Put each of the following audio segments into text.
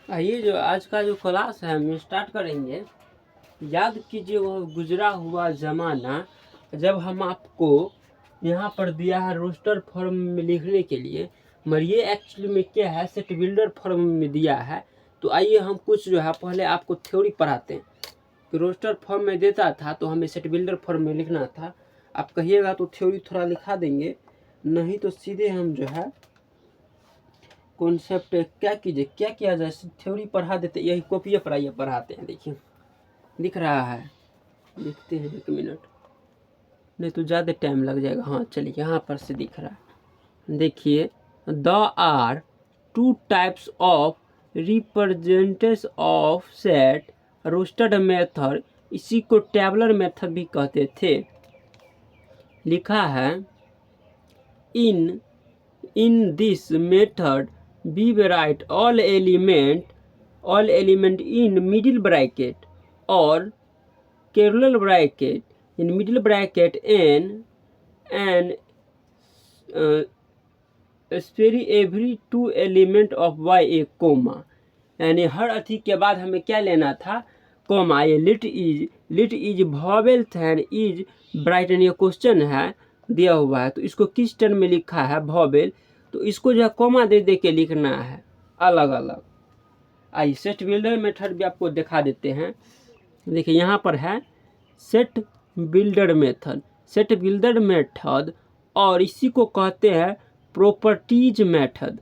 आइए जो आज का जो क्लास है हम स्टार्ट करेंगे। याद कीजिए वो गुजरा हुआ ज़माना जब हम आपको यहाँ पर दिया है रोस्टर फॉर्म में लिखने के लिए, मगर ये एक्चुअली में क्या है, सेट बिल्डर फॉर्म में दिया है। तो आइए हम कुछ जो है पहले आपको थ्योरी पढ़ाते हैं कि रोस्टर फॉर्म में देता था तो हमें सेट बिल्डर फॉर्म में लिखना था। आप कहिएगा तो थ्योरी थोड़ा लिखा देंगे, नहीं तो सीधे हम जो है कॉन्सेप्ट क्या कीजिए, क्या किया जाए, थ्योरी पढ़ा देते, यही कॉपी पर आइए पढ़ाते हैं। देखिए दिख रहा है, लिखते हैं 1 मिनट, नहीं तो ज़्यादा टाइम लग जाएगा। हाँ चलिए यहाँ पर से दिख रहा है, देखिए the are two types of representations of set roster method, इसी को टेबलर मेथड भी कहते थे। लिखा है in this method we write all element in middle bracket or parallel bracket, in middle bracket and spare every 2 element of y a comma, यानी हर अथी के बाद हमें क्या लेना था, कॉमा। ये lit is vowel and is bright, ये क्वेश्चन है दिया हुआ है, तो इसको किस टर्म में लिखा है वॉवेल, तो इसको जो है कॉमा दे दे के लिखना है अलग अलग। आइए सेट बिल्डर मेथड भी आपको दिखा देते हैं। देखिए यहाँ पर है set builder method, set builder method, और इसी को कहते हैं properties method.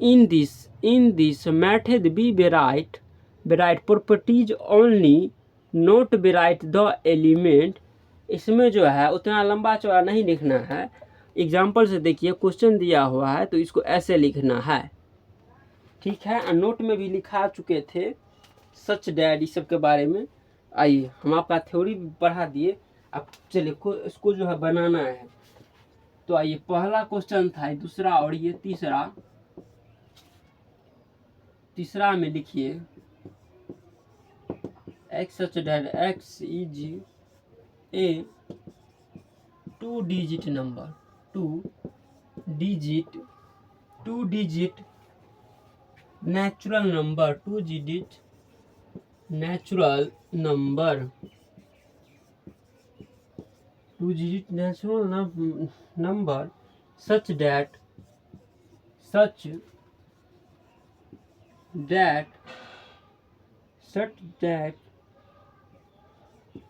In this method be write properties only, not write the element. इसमें जो है उतना लंबा चौड़ा नहीं लिखना है। एग्जाम्पल से देखिए क्वेश्चन दिया हुआ है तो इसको ऐसे लिखना है, ठीक है। नोट में भी लिखा चुके थे सच डैड इस सब के बारे में। आइए हम आपका थ्योरी भी पढ़ा दिए, अब चलिए इसको जो है बनाना है। तो आइए पहला क्वेश्चन था, दूसरा और ये तीसरा में लिखिए x such dad x is a 2 digit number, 2 digit natural number, 2 digit natural number, 2 digit natural number such that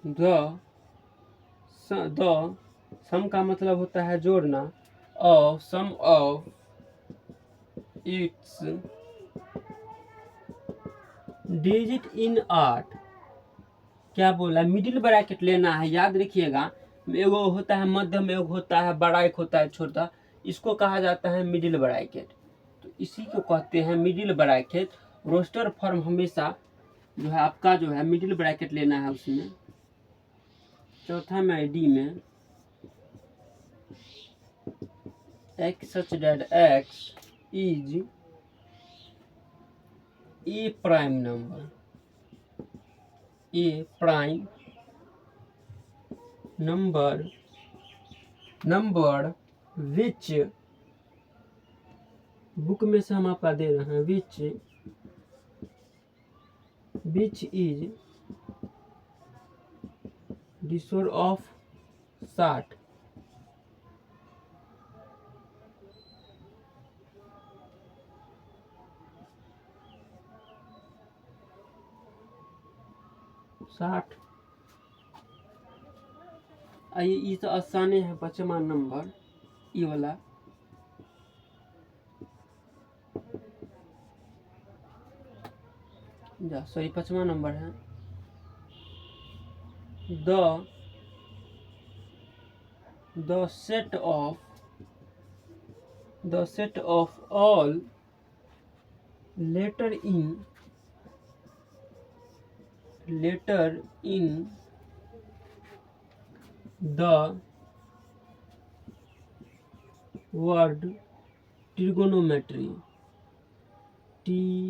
the सम का मतलब होता है जोड़ना, और सम ऑफ इट्स डिजिट इन 8, क्या बोला, मिडिल ब्रैकेट लेना है। याद रखिएगा, एगो होता है मध्यम, एगो होता है बड़ा, एक होता है छोटा, इसको कहा जाता है मिडिल ब्रैकेट। तो इसी को कहते हैं मिडिल ब्रैकेट। रोस्टर फॉर्म हमेशा जो है आपका जो है मिडिल ब्रैकेट लेना है उसमें। चौथा में डी में x such that x is A prime number, A prime number which, book में से हम आपका दे रहे हैं, विच इज डिसोर ऑफ 60, आइए ये तो आसानी है। 5वां नंबर ये वाला, सॉरी 5वां नंबर है the set of all letter in the word trigonometry, TRIGONOMETRY।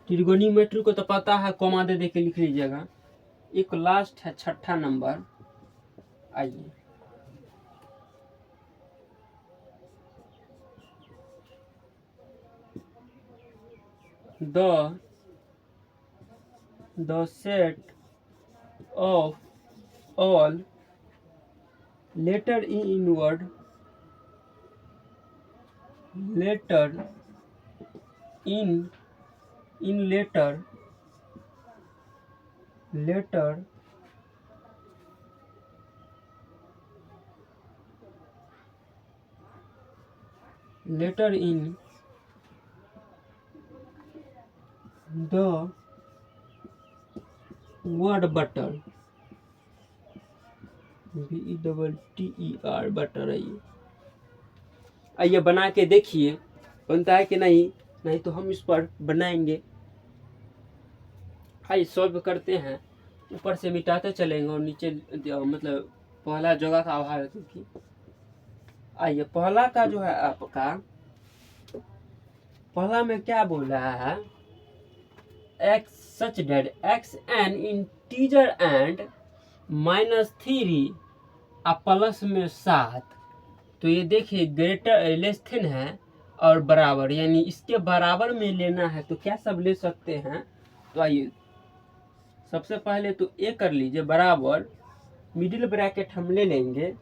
Trigonometry को तो पता है, कॉमा दे के लिख लीजिएगा। एक लास्ट है छठा नंबर। आइए, the set of all letter in word, letter in letter in the word butter, BETTER butter. आइए बना के देखिए बनता है कि नहीं, नहीं तो हम इस पर बनाएंगे। आइए सॉल्व करते हैं। ऊपर से मिटाते चलेंगे और नीचे मतलब पहला जगह का अभाव है क्योंकि। आइए पहला का जो है आपका, पहला में क्या बोल रहा है, x such that x an integer and -3 plus में 7। तो ये देखिए ग्रेटर लेस देन है और बराबर, यानी इसके बराबर में लेना है तो क्या सब ले सकते हैं। तो आइए सबसे पहले तो ए कर लीजिए बराबर, मिडिल ब्रैकेट हम ले लेंगे,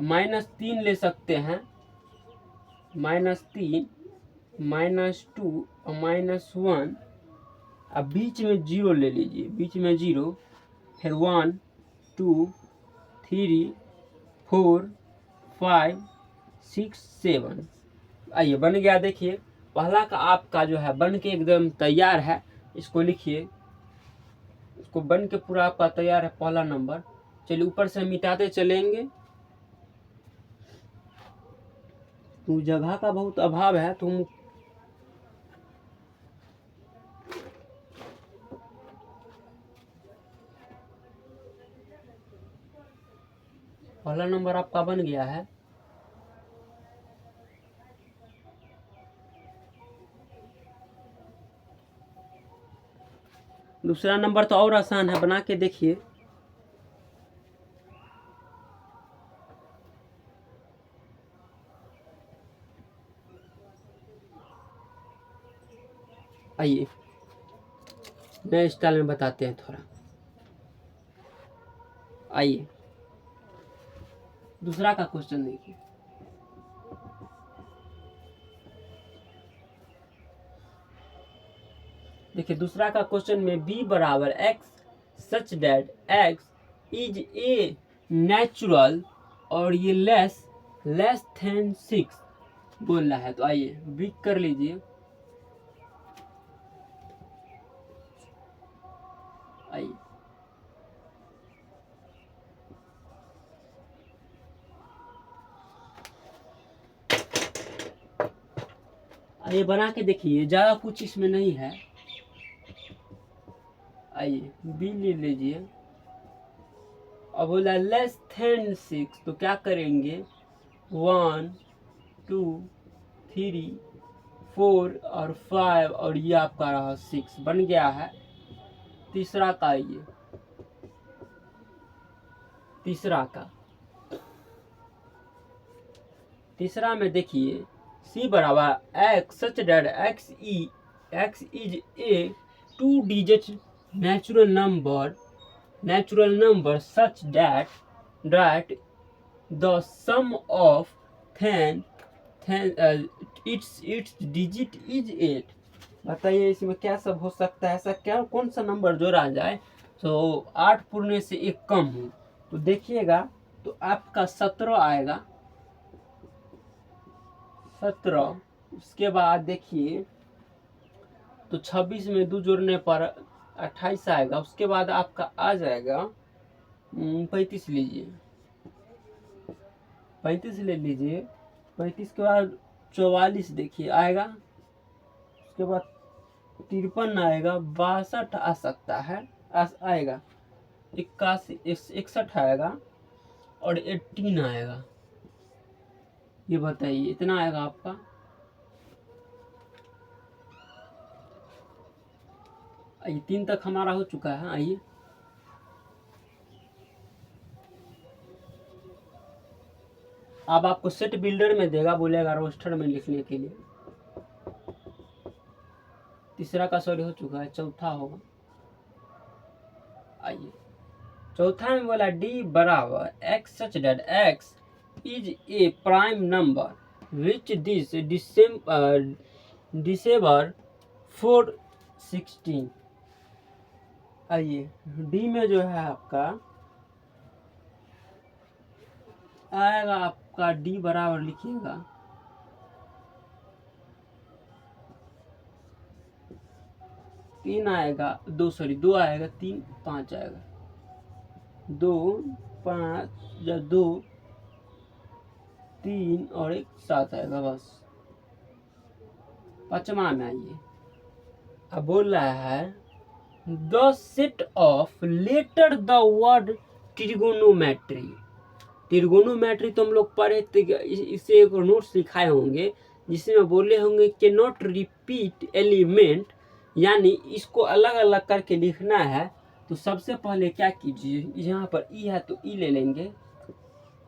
-3 ले सकते हैं, -3 -2 और -1। अब बीच में 0 ले लीजिए, बीच में 0, फिर 1 2 3 4 5 6 7। आइए बन गया। देखिए पहला का आपका जो है बन के एकदम तैयार है। इसको लिखिए, इसको बन के पूरा आपका तैयार है पहला नंबर। चलिए ऊपर से मिटाते चलेंगे। तो जगह का बहुत अभाव है, तो पहला नंबर आपका बन गया है। दूसरा नंबर तो और आसान है, बना के देखिए। आइए नए स्टाइल में बताते हैं थोड़ा। आइए दूसरा का क्वेश्चन देखिए। देखिए दूसरा का क्वेश्चन में b बराबर x such that x is a natural और ये लेस देन 6 बोल रहा है। तो आइए b कर लीजिए। आइए आइए बना के देखिए, ज़्यादा कुछ इसमें नहीं है। आइए बी ले लीजिए। अब बोला लेस देन 6, तो क्या करेंगे, 1 2 3 4 और 5 और ये आपका रहा 6 बन गया है। तीसरा का, ये तीसरा में देखिए c बराबर x such that x is a 2 digit natural number such that the sum of its digit is 8। बताइए इसमें क्या सब हो सकता है, ऐसा क्या कौन सा नंबर जोड़ा जाए तो 8 पूर्णे से 1 कम हो। तो देखिएगा तो आपका 17 आएगा, 17। उसके बाद देखिए तो 26 में 2 जोड़ने पर 28 आएगा। उसके बाद आपका आ जाएगा 35 लीजिए, 35 ले लीजिए। 35 के बाद 44 देखिए आएगा। उसके बाद 53 आएगा, 62 आ सकता है, आएगा 81 61 आएगा और 18 आएगा। ये बताइए इतना आएगा आपका। ये 3 तक हमारा हो चुका है। आइए अब आपको सेट बिल्डर में देगा, बोलेगा रोस्टर में लिखने के लिए। तीसरा का सॉरी हो चुका है, चौथा होगा। आइए चौथा में बोला डी बराबर x such that x is A prime number which this December 416। आइए डी में जो है आपका आएगा, आपका डी बराबर लिखिएगा 3 आएगा, 2 आएगा, 3 5 आएगा, 2 5 या 2 3 और 1 7 आएगा बस। पांचवा में आइए, अब बोल रहा है the set of letter the word trigonometry. Trigonometry तो हम लोग पढ़े थे, इससे एक नोट्स लिखाए होंगे जिसमें बोले होंगे कि नॉट रिपीट एलिमेंट, यानी इसको अलग अलग करके लिखना है। तो सबसे पहले क्या कीजिए, यहाँ पर ई है तो ई ले लेंगे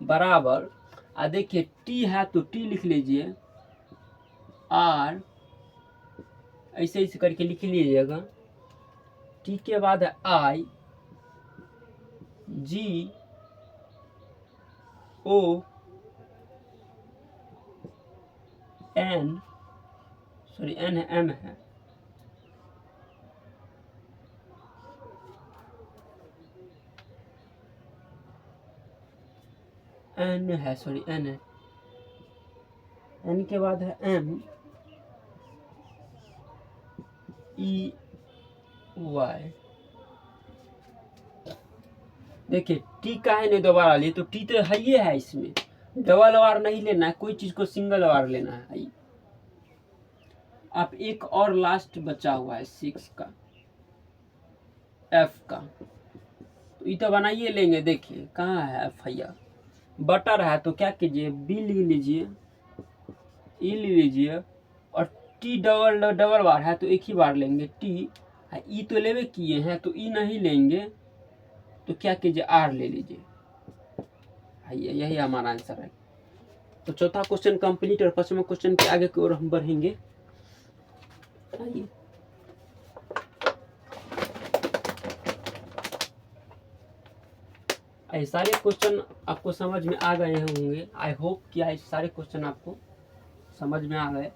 बराबर, देखिए टी है तो टी लिख लीजिए, आर ऐसे ऐसे करके लिख लीजिएगा। टी के बाद है आई, जी, ओ, एन, सॉरी एन है, एम है, एन है, सॉरी एन है, एन के बाद है एम, ई, वाई। देखिए टी का है नहीं दोबारा लिए, तो टी तो है ही है, इसमें डबल वार नहीं लेना है, कोई चीज को सिंगल वार लेना है। आप एक और लास्ट बचा हुआ है 6 का, एफ का, तो ये तो बनाइए लेंगे। देखिए कहाँ है एफ, भैया बटर है तो क्या कीजिए, बी ले लीजिए, ई ले लीजिए, और टी डबल डबल बार है तो एक ही बार लेंगे टी। ई तो लेवे किए हैं तो ई नहीं लेंगे, तो क्या कीजिए आर ले लीजिए। यही हमारा आंसर है। तो चौथा क्वेश्चन कंप्लीट, और पांचवा क्वेश्चन के आगे की ओर हम बढ़ेंगे। आइए सारे क्वेश्चन आपको समझ में आ गए होंगे। आई होप कि सारे क्वेश्चन आपको समझ में आ गए।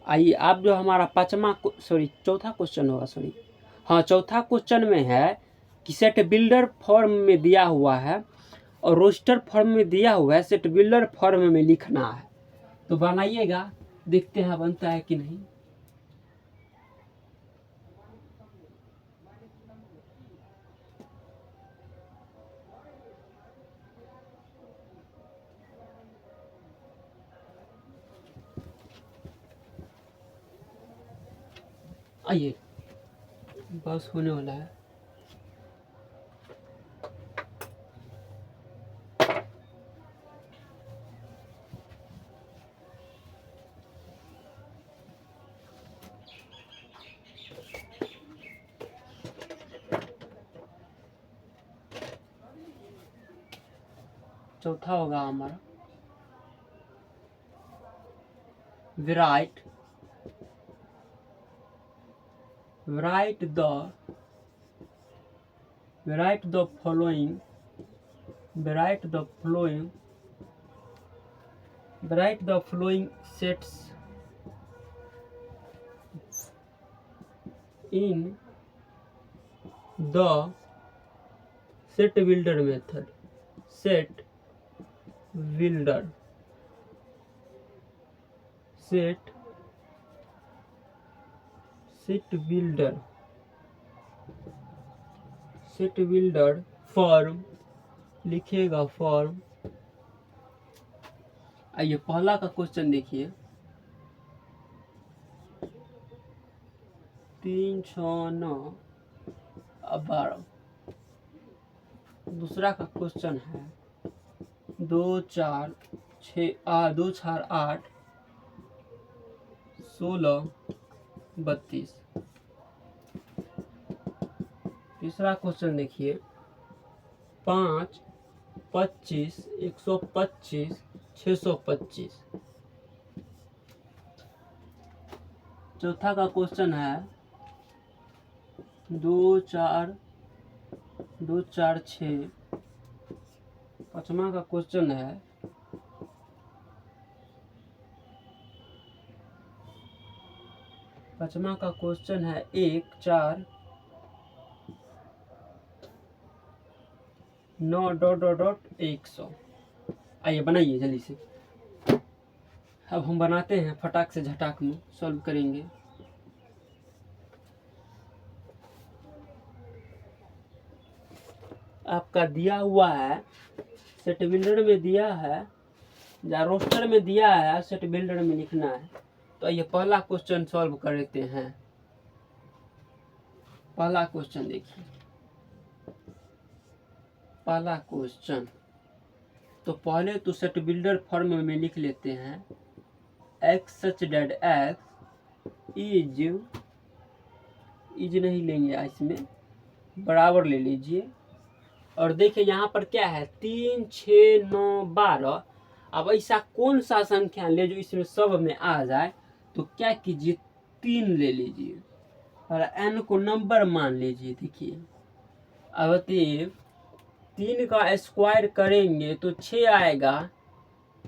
आइए आप जो हमारा चौथा क्वेश्चन होगा, हाँ चौथा क्वेश्चन में है कि सेट बिल्डर फॉर्म में दिया हुआ है और रोस्टर फॉर्म में दिया हुआ है, सेट बिल्डर फॉर्म में लिखना है। तो बनाइएगा, देखते हैं बनता है कि नहीं। आइए बस होने वाला है। चौथा होगा हमारा write the following sets in the set builder method. set builder form लिखिएगा, फॉर्म। आइए पहला का क्वेश्चन देखिए, 3 6 9 12। दूसरा का क्वेश्चन है 2 4 2 4 8 16 32। तीसरा क्वेश्चन देखिए 5 25 125 625। चौथा का क्वेश्चन है 2 4 6। पांचवा का क्वेश्चन है 1 4 9 100। आइए बनाइए जल्दी से। अब हम बनाते हैं फटाक से झटाक में सॉल्व करेंगे। आपका दिया हुआ है सेट बिल्डर में दिया है या रोस्टर में दिया है, सेट बिल्डर में लिखना है। तो ये पहला क्वेश्चन सॉल्व कर लेते हैं। पहला क्वेश्चन देखिए, पहला क्वेश्चन तो पहले तो सेट बिल्डर फॉर्म में लिख लेते हैं x such that x is नहीं लेंगे, इसमें बराबर ले लीजिए। और देखिए यहाँ पर क्या है 3 6 9 12। अब ऐसा कौन सा संख्या ले जो इसमें सब में आ जाए, तो क्या कीजिए 3 ले लीजिए और n को नंबर मान लीजिए। देखिए अब 3 का स्क्वायर करेंगे तो 6 आएगा,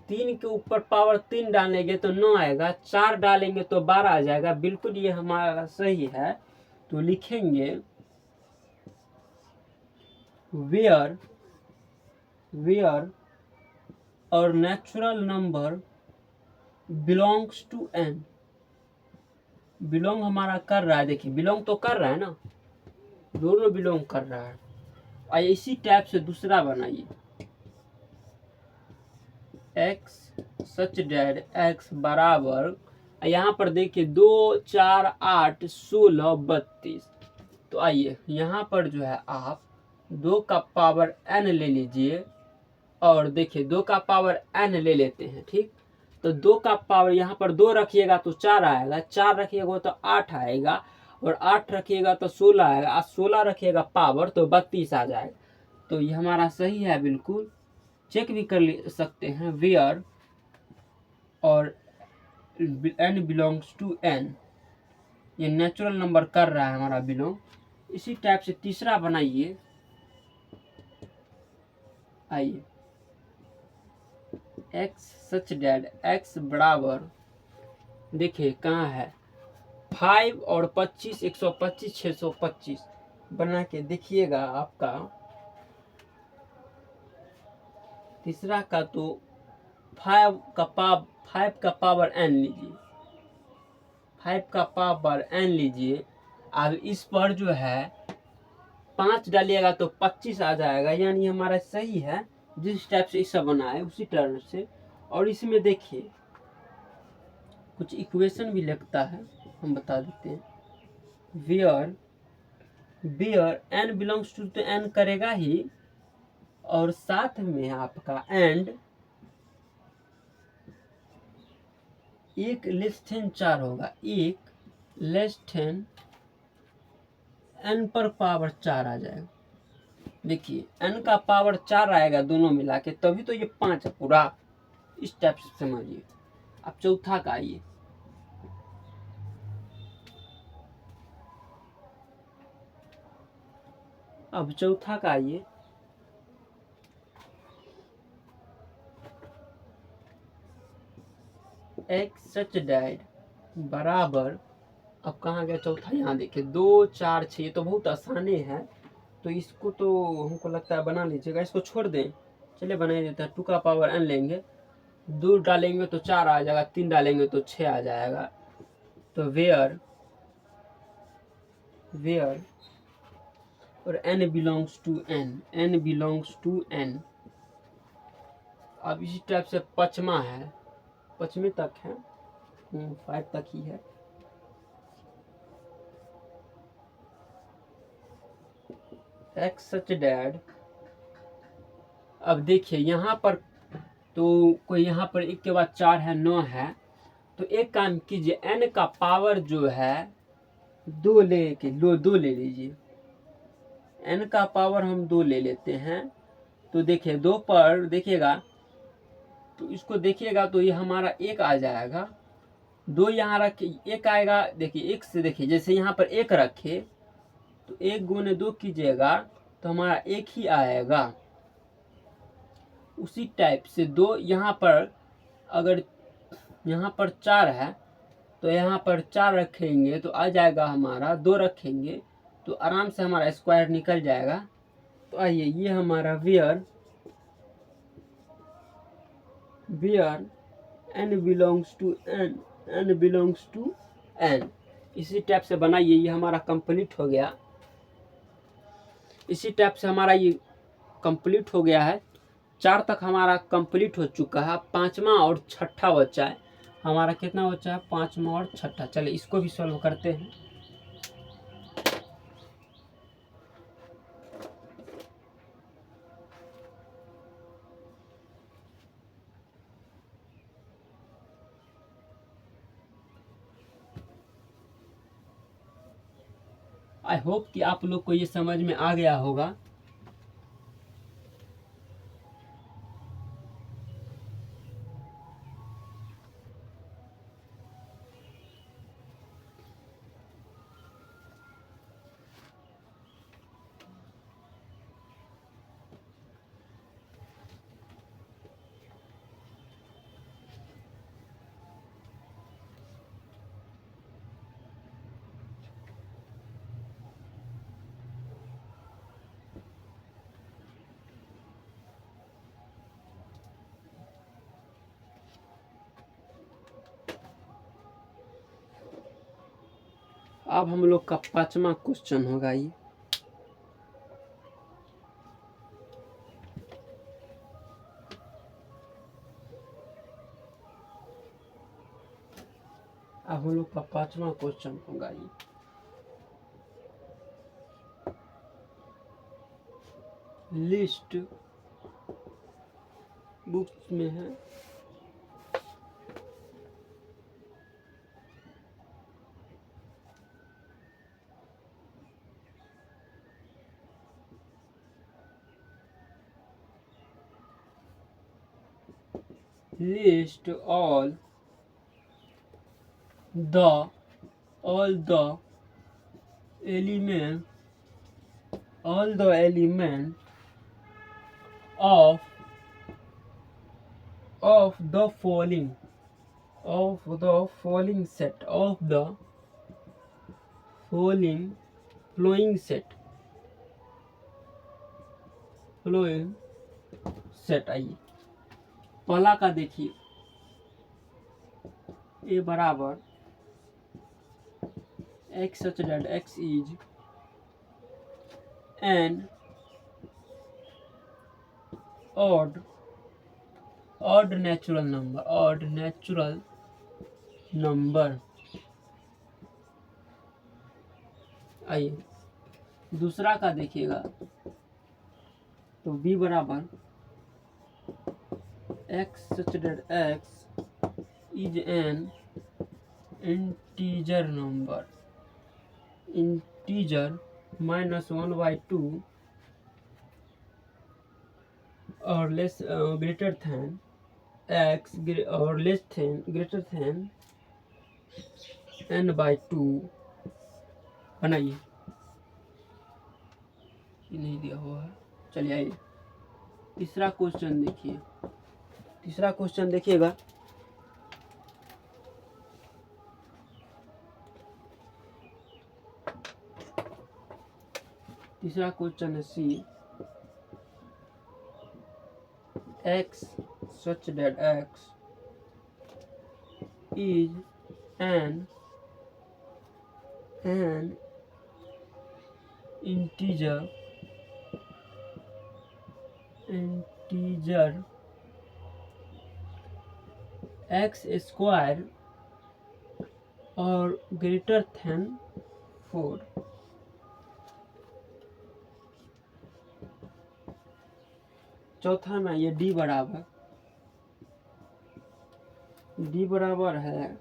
3 के ऊपर पावर 3 डालेंगे तो 9 आएगा, 4 डालेंगे तो 12 आ जाएगा। बिल्कुल ये हमारा सही है। तो लिखेंगे वेयर और natural number belongs to n। Belong हमारा कर रहा है, देखिए बिलोंग तो कर रहा है ना, दोनों बिलोंग कर रहा है। और इसी टाइप से दूसरा बनाइए x सच डेट x बराबर, यहाँ पर देखिए 2 4 8 16 32। तो आइए यहाँ पर जो है आप 2 का पावर n ले लीजिए और देखिए 2 का पावर n ले लेते हैं। ठीक, तो 2 का पावर यहाँ पर 2 रखिएगा तो 4 आएगा, 4 रखिएगा तो 8 आएगा, और 8 रखिएगा तो 16 आएगा, और 16 रखिएगा पावर तो 32 आ जाएगा। तो ये हमारा सही है, बिल्कुल चेक भी कर सकते हैं। वेयर और n बिलोंग्स टू n, ये नेचुरल नंबर कर रहा है हमारा बिलोंग। इसी टाइप से तीसरा बनाइए। आइए x सच डेट x बराबर, देखिए कहाँ है 5 और 25 125 625। बना के देखिएगा। आपका तीसरा का तो 5 का पावर n लीजिए, 5 का पावर n लीजिए। अब इस पर जो है 5 डालिएगा तो 25 आ जाएगा, यानी हमारा सही है। जिस टाइप से इसका बना है उसी तरह से। और इसमें देखिए कुछ इक्वेशन भी लगता है, हम बता देते हैं। वेयर n बिलोंग्स टू, तो n करेगा ही, और साथ में आपका एंड 1 लेस देन 4 होगा, 1 लेस देन n पर पावर 4 आ जाएगा। देखिए n का पावर 4 आएगा दोनों मिला के, तभी तो ये 5 है पूरा। इस टाइप से समझिए। अब चौथा का आइए, अब चौथा का आइए। एक्स सच डेट बराबर, अब कहाँ गया चौथा, यहाँ देखिए 2 4 6। तो बहुत आसानी है, तो इसको तो हमको लगता है बना लीजिएगा। इसको छोड़ दें, चलिए बना देते हैं। 2 का पावर n लेंगे, 2 डालेंगे तो 4 आ जाएगा, 3 डालेंगे तो 6 आ जाएगा। तो वेयर और n बिलोंग्स टू n। अब इसी टाइप से पचमा है, पचमे तक है, 5 तक ही है। एक्स सच डेट अब देखिए यहाँ पर तो कोई यहाँ पर 1 के बाद 4 है, 9 है। तो एक काम कीजिए, n का पावर जो है 2 ले लीजिए। n का पावर हम 2 ले लेते हैं। तो देखिए 2 पर देखिएगा, तो इसको देखिएगा तो ये हमारा 1 आ जाएगा। 2 यहाँ रखे, 1 आएगा। देखिए 1 से देखिए, जैसे यहाँ पर 1 रखे तो 1 गुने 2 कीजिएगा तो हमारा 1 ही आएगा। उसी टाइप से 2 यहाँ पर, अगर यहाँ पर 4 है तो यहाँ पर 4 रखेंगे तो आ जाएगा हमारा, 2 रखेंगे तो आराम से हमारा स्क्वायर निकल जाएगा। तो आइए, ये हमारा where n belongs to n, इसी टाइप से बनाइए। ये हमारा कंप्लीट हो गया। इसी टाइप से हमारा ये कंप्लीट हो गया है। 4 तक हमारा कंप्लीट हो चुका है। 5वां और 6ठा बचा है। हमारा कितना बचा है? 5वां और 6ठा। चलिए इसको भी सॉल्व करते हैं। आई होप कि आप लोग को ये समझ में आ गया होगा। अब हम लोग का 5वां क्वेश्चन होगा ये। अब हम लोग का 5वां क्वेश्चन होगा ये। लिस्ट बुक्स में है। List all the element of the following set आइए पहला का देखिए, ए बराबर x such that x is an odd natural number। आइए दूसरा का देखिएगा, तो b बराबर x such that x is an integer -1/2 or less greater than x or greater than n/2। बनाइए, ये नहीं दिया हुआ है। चलिए आइए तीसरा क्वेश्चन देखिए। तीसरा क्वेश्चन देखिएगा, तीसरा क्वेश्चन है सी, x such that x is an integer x square or greater than 4। चौथा में ये डी बराबर है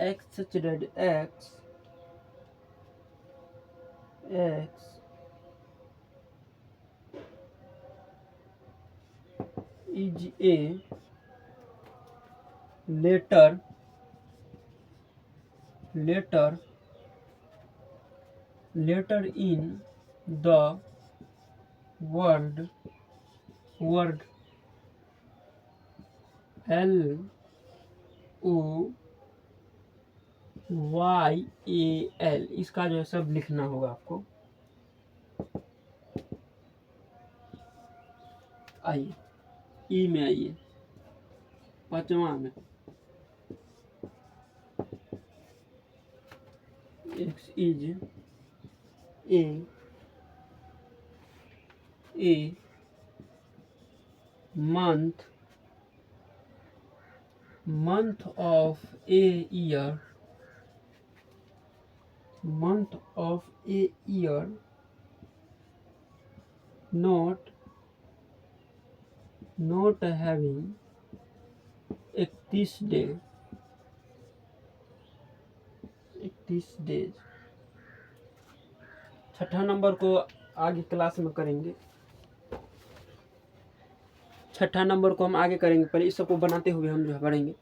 X such that X is a letter in the word LOYAL। इसका जो है सब लिखना होगा आपको। आइए ई में आइए, पांचवा में x is A month of a year not having 31 days। छठा नंबर को आगे क्लास में करेंगे, छठा नंबर को हम आगे करेंगे, पहले इस सबको बनाते हुए हम जो है पढ़ेंगे।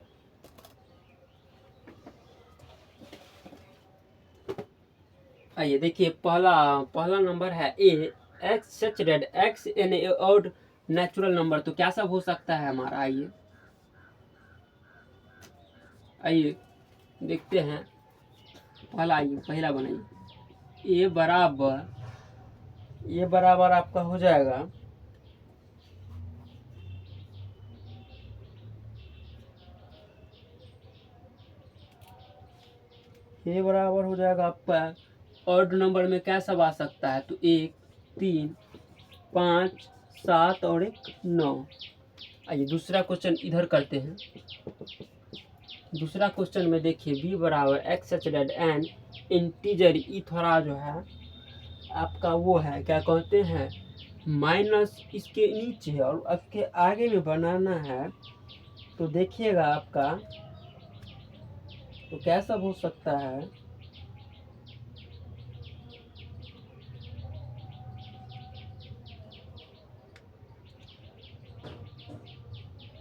आइए देखिए, पहला नंबर है ए एक्स सचेडेड एक्स इन ए ऑड नेचुरल नंबर। तो क्या सब हो सकता है हमारा, आइए देखते हैं। पहला बनाइए। ए बराबर आपका हो जाएगा आपका ऑड नंबर में क्या सब आ सकता है, तो 1 3 5 7 और 1 9। आइए दूसरा क्वेश्चन इधर करते हैं। दूसरा क्वेश्चन में देखिए बी बराबर एक्स सचेडेड एन इंटीजर। ई थोड़ा जो है आपका वो है, क्या कहते हैं, माइनस इसके नीचे और इसके आगे में बनाना है। तो देखिएगा आपका तो क्या सब हो सकता है,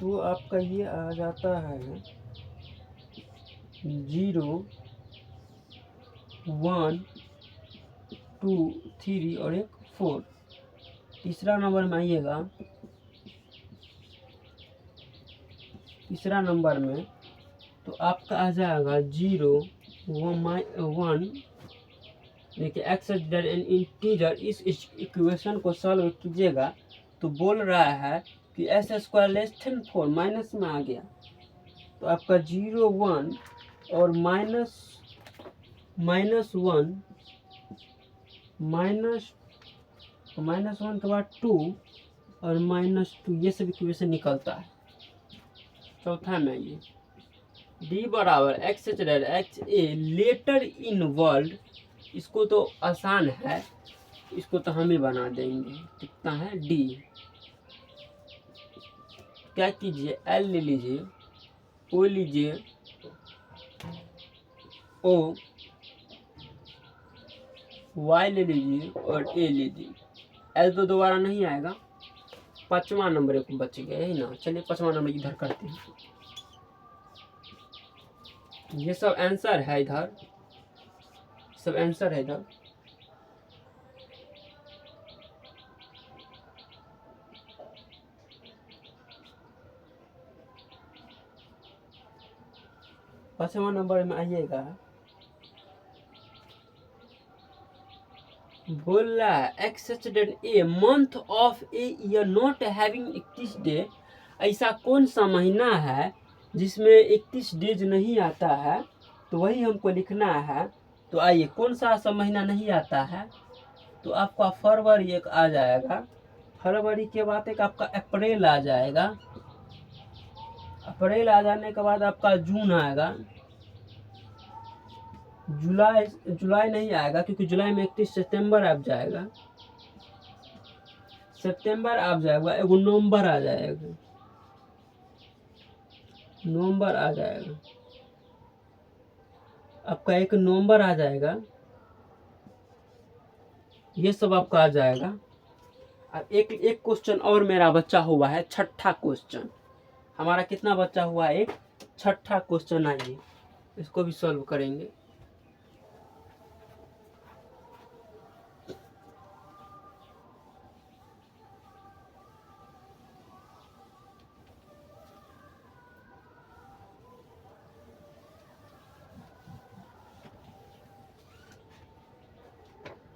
तो आपका ये आ जाता है 0 1 2 3 और 1 4। तीसरा नंबर में आइएगा, तीसरा नंबर में तो आपका आ जाएगा 0 1। देखिए एक्स सचेडेड एन इंटीजर। इस इक्वेशन को सॉल्व कीजिएगा तो बोल रहा है कि S square less than 4 minus में आ गया। तो आपका 0 1 और माइनस 1 के बाद 2 और -2, ये सब इक्वेशन निकलता है। चौथा में ये डी बराबर X such that X a letter in world. इसको तो आसान है, इसको तो हम ही बना देंगे। कितना है डी, क्या कीजिए एल ले लीजिए, ओ लीजिए, ओ वाई ले लीजिए और ए लीजिए। एल तो दोबारा नहीं आएगा। पांचवा नंबर एक बच गया है ना। चलिए पांचवा नंबर इधर करते हैं। ये सब आंसर है इधर, सब आंसर है इधर। पांचवा नंबर में आइएगा, बोल रहा है X such that a month of a year not having 31 day. ऐसा कौन सा महीना है जिसमें 31 डेज नहीं आता है, तो वही हमको लिखना है। तो आइए कौन सा महीना नहीं आता है, तो आपका फरवरी एक आ जाएगा। फरवरी के बाद एक आपका अप्रैल आ जाएगा। अप्रैल आ जाने के बाद आपका जून आएगा। जुलाई नहीं आएगा क्योंकि जुलाई में 31 सितंबर आ जाएगा। सितंबर आ जाएगा, एगो नवंबर आ जाएगा, नवंबर आ जाएगा, आपका एक नवंबर आ जाएगा, ये सब आपका आ जाएगा। अब एक एक क्वेश्चन और मेरा बच्चा हुआ है, छठा क्वेश्चन हमारा कितना बच्चा हुआ है, एक छठा क्वेश्चन। आइए इसको भी सॉल्व करेंगे।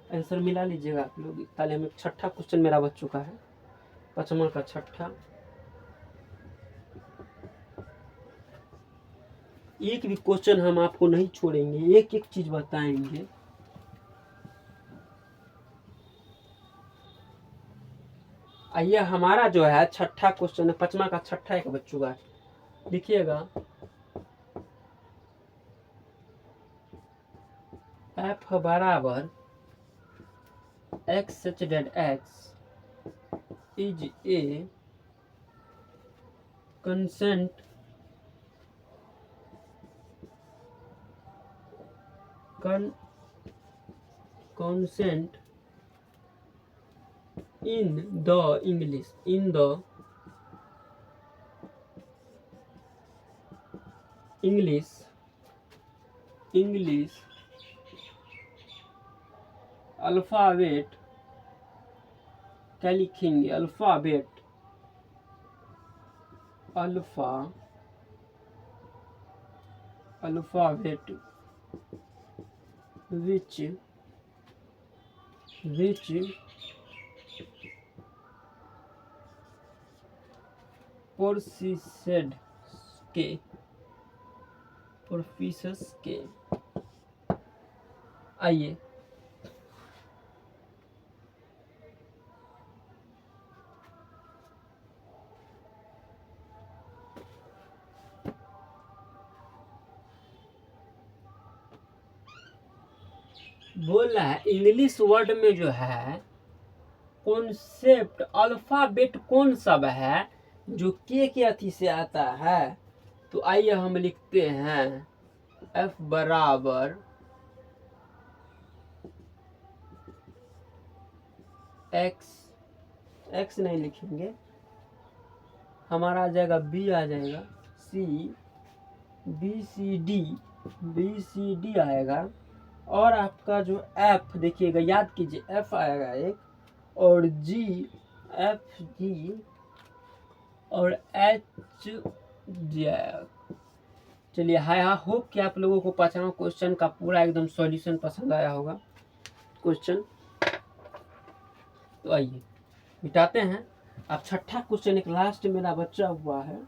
आंसर मिला लीजिएगा आप लोग। ताले में छठा क्वेश्चन मेरा बच चुका है, पचमा का छठा। एक भी क्वेश्चन हम आपको नहीं छोड़ेंगे, एक एक चीज बताएंगे। आइए हमारा जो है छठा क्वेश्चन है, पचमा का छठा एक बच चुका है, लिखिएगा। एफ बराबर x such that x is a consent consent in the English alphabet. क्या लिखेंगे, अल्फाबेट, अल्फाबेट which प्रोसेस के। आइए बोल रहा है इंग्लिश वर्ड में जो है कॉन्सेप्ट अल्फाबेट कौन सब है जो के अथी से आता है। तो आइए हम लिखते हैं एफ बराबर एक्स नहीं लिखेंगे, हमारा आ जाएगा बी, आ जाएगा सी, बी सी डी आएगा, और आपका जो एफ देखिएगा, याद कीजिए एफ आएगा एक, और जी, एफ जी, और एच जी आएगा। चलिए हाय होप कि आप लोगों को पांचवा क्वेश्चन का पूरा एकदम सॉल्यूशन पसंद आया होगा क्वेश्चन। तो आइए मिटाते हैं। अब छठा क्वेश्चन एक लास्ट मेरा बच्चा हुआ है।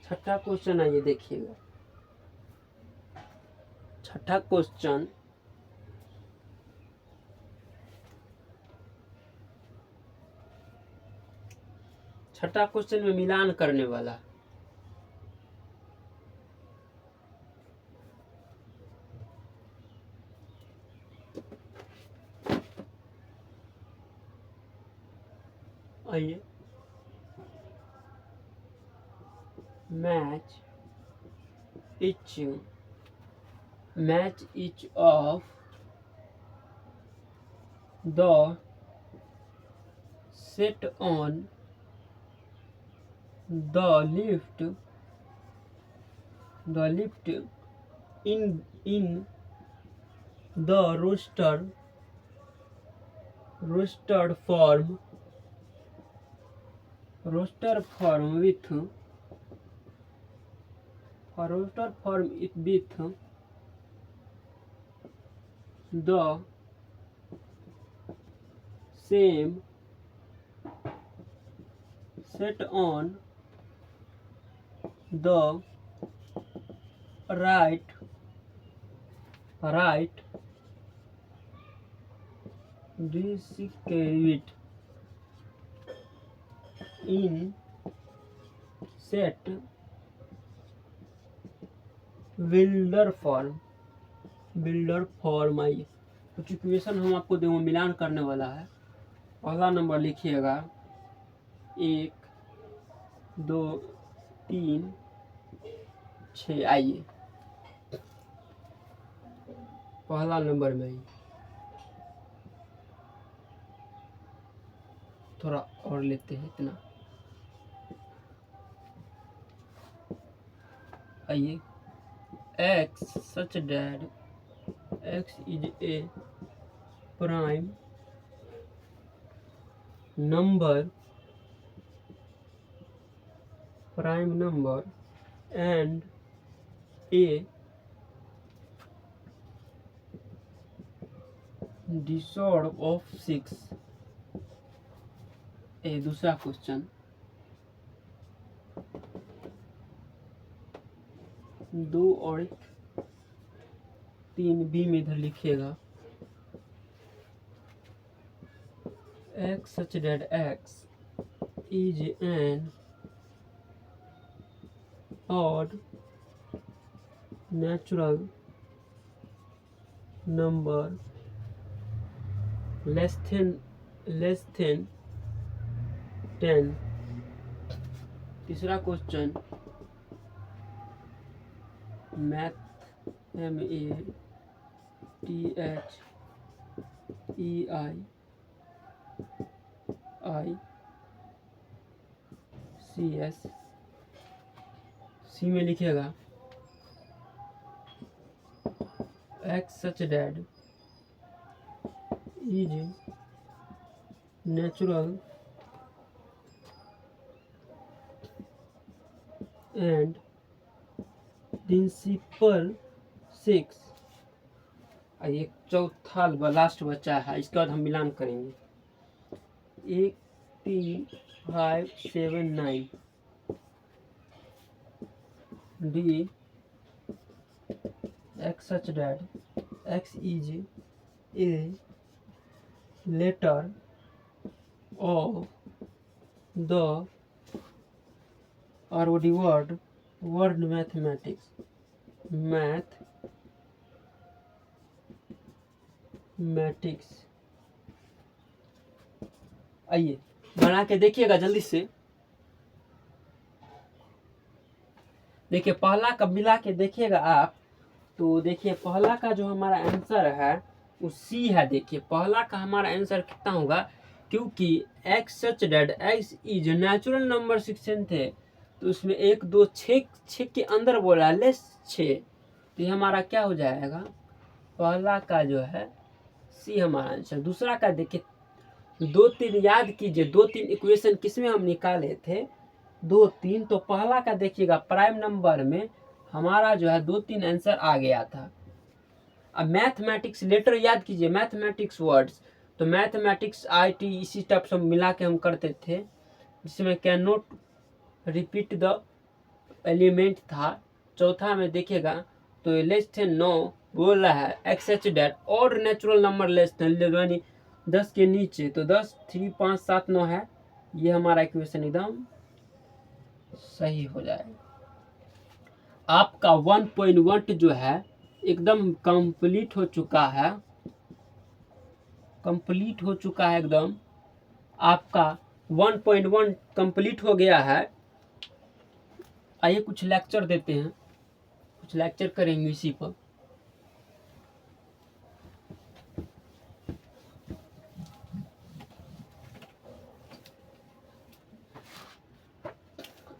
छठा क्वेश्चन आइए देखिएगा। छठा क्वेश्चन में मिलान करने वाला। आइए match each of the set on the lift in the rostered form with the set on the right discrete in set builder form. आइए कुछ इक्वेशन हम आपको देखो मिलान करने वाला है। पहला नंबर लिखिएगा 1 2 3 6। आइए पहला नंबर में ही थोड़ा और लेते हैं इतना। आइए x such that x is a prime number and a disorder of 6। ए दूसरा क्वेश्चन 2 और 3 बी में इधर लिखिएगा x such that x is an odd natural number less than 10। तीसरा क्वेश्चन मैथ MATHEICS सी में लिखिएगा x such that is natural and principal 6। एक चौथा लास्ट बचा है, इसके बाद हम मिलान करेंगे 1 3 5 7 9 D x such that x is a letter of the word mathematics। आइए बना के देखिएगा जल्दी से। देखिए पहला का मिला के देखिएगा आप, तो देखिए पहला का जो हमारा आंसर है वो सी है। देखिए पहला का हमारा आंसर कितना होगा, क्योंकि x such that x is natural number 16 थे, तो उसमें 1 2 6 के अंदर बोला लेस 6, तो ये हमारा क्या हो जाएगा, पहला का जो है सी हमारा आंसर। दूसरा का देखिए 2 3 याद कीजिए, 2 3 इक्वेशन किसमें हम निकाले थे 2 3, तो पहला का देखिएगा प्राइम नंबर में हमारा जो है 2 3 आंसर आ गया था। अब मैथमेटिक्स लेटर याद कीजिए, मैथमेटिक्स वर्ड्स, तो मैथमेटिक्स IT इसी टाइप से मिला के हम करते थे, जिसमें can not repeat the element था। चौथा में देखिएगा तो लेस देन 9 बोल रहा है एक्स एच डेट और नेचुरल नंबर लेस देन यानी 10 के नीचे, तो 10 3 5 7 9 है, ये हमारा इक्वेशन एकदम सही हो जाएगा। आपका 1.1 जो है एकदम कंप्लीट हो चुका है, एकदम आपका 1.1 कंप्लीट हो गया है। आइए कुछ लेक्चर देते हैं, कुछ लेक्चर करेंगे इसी पर।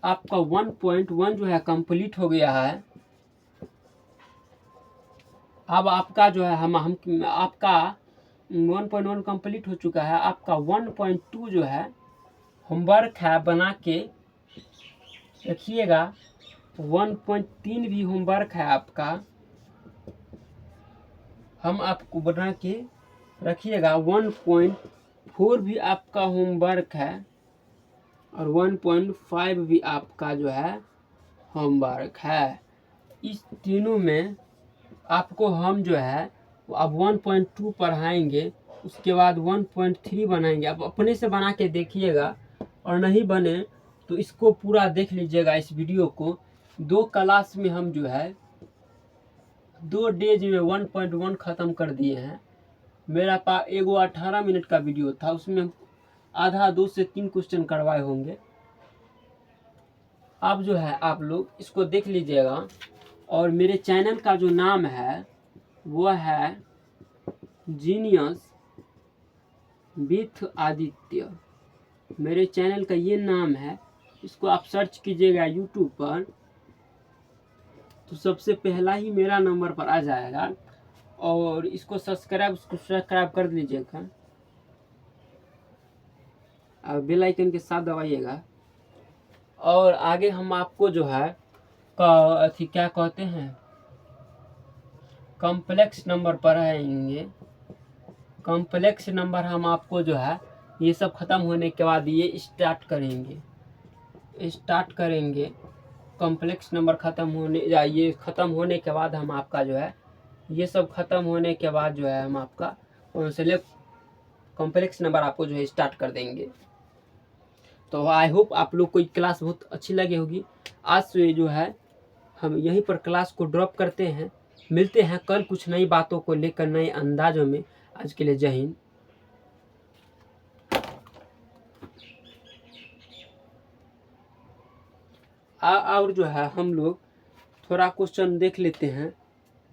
आपका 1.1 जो है कंप्लीट हो गया है। अब आपका जो है आपका 1.1 कंप्लीट हो चुका है। आपका 1.2 जो है होमवर्क है, बना के रखिएगा। 1.3 भी होमवर्क है आपका, हम आपको बना के रखिएगा। 1.4 भी आपका होमवर्क है, और 1.5 भी आपका जो है होमवर्क है। इस तीनों में आपको हम जो है अब 1.2 पढ़ाएंगे, उसके बाद 1.3 बनाएंगे। आप अपने से बना के देखिएगा, और नहीं बने तो इसको पूरा देख लीजिएगा इस वीडियो को। 2 क्लास में हम जो है 2 डेज में 1.1 ख़त्म कर दिए हैं। मेरा पास एगो 18 मिनट का वीडियो था, उसमें आधा 2 से 3 क्वेश्चन करवाए होंगे। अब जो है आप लोग इसको देख लीजिएगा। और मेरे चैनल का जो नाम है वो है जीनियस विथ आदित्य। मेरे चैनल का ये नाम है। इसको आप सर्च कीजिएगा यूट्यूब पर तो सबसे पहला ही मेरा नंबर पर आ जाएगा। और इसको सब्सक्राइब कर लीजिएगा, और बेल आइकन के साथ दबाइएगा। और आगे हम आपको जो है क्या कहते हैं, कॉम्प्लेक्स नंबर पढ़ाएंगे। कॉम्प्लेक्स नंबर हम आपको जो है ये सब ख़त्म होने के बाद ये स्टार्ट करेंगे। कॉम्प्लेक्स नंबर ख़त्म होने या ये ख़त्म होने के बाद हम आपका जो है ये सब ख़त्म होने के बाद जो है हम आपका कॉम्प्लेक्स नंबर आपको जो है स्टार्ट कर देंगे। तो आई होप आप लोग को क्लास बहुत अच्छी लगी होगी। आज से जो है हम यहीं पर क्लास को ड्रॉप करते हैं। मिलते हैं कल कुछ नई बातों को लेकर, नए अंदाजों में। आज के लिए जय हिंद। और जो है हम लोग थोड़ा क्वेश्चन देख लेते हैं।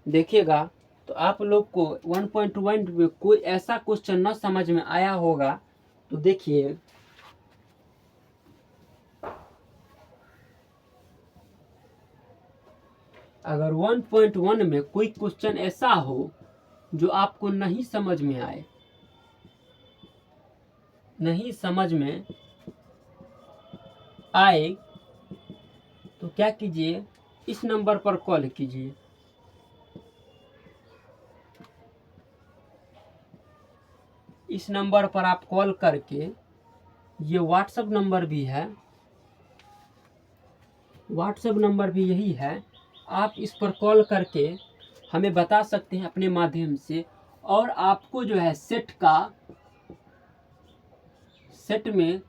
देखिएगा तो आप लोग को 1.1 में कोई ऐसा क्वेश्चन न समझ में आया होगा तो देखिए, अगर 1.1 में कोई क्वेश्चन ऐसा हो जो आपको नहीं समझ में आए तो क्या कीजिए, इस नंबर पर कॉल कीजिए। इस नंबर पर आप कॉल करके, ये व्हाट्सएप नंबर भी है, व्हाट्सएप नंबर भी यही है। आप इस पर कॉल करके हमें बता सकते हैं अपने माध्यम से। और आपको जो है सेट में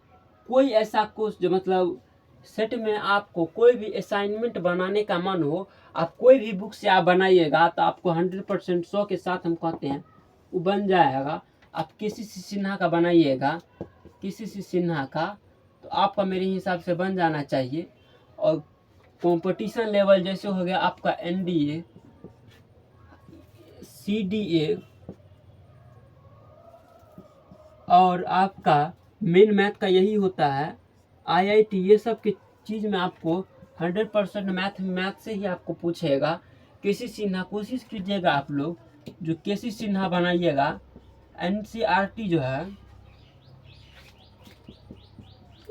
कोई ऐसा कोर्स जो मतलब सेट में आपको कोई भी असाइनमेंट बनाने का मन हो, आप कोई भी बुक से आप बनाइएगा तो आपको 100% 100 के साथ हम कहते हैं वो बन जाएगा। आप किसी से सिन्हा का बनाइएगा, किसी से सिन्हा का, तो आपका मेरे हिसाब से बन जाना चाहिए। और कंपटीशन लेवल जैसे हो गया आपका NDA, CDA और आपका मेन मैथ का यही होता है, IIT, ये सब की चीज़ में आपको 100% मैथ से ही आपको पूछेगा। केसी सिन्हा कोशिश कीजिएगा आप लोग, जो केसी सिन्हा बनाइएगा। NCERT जो है,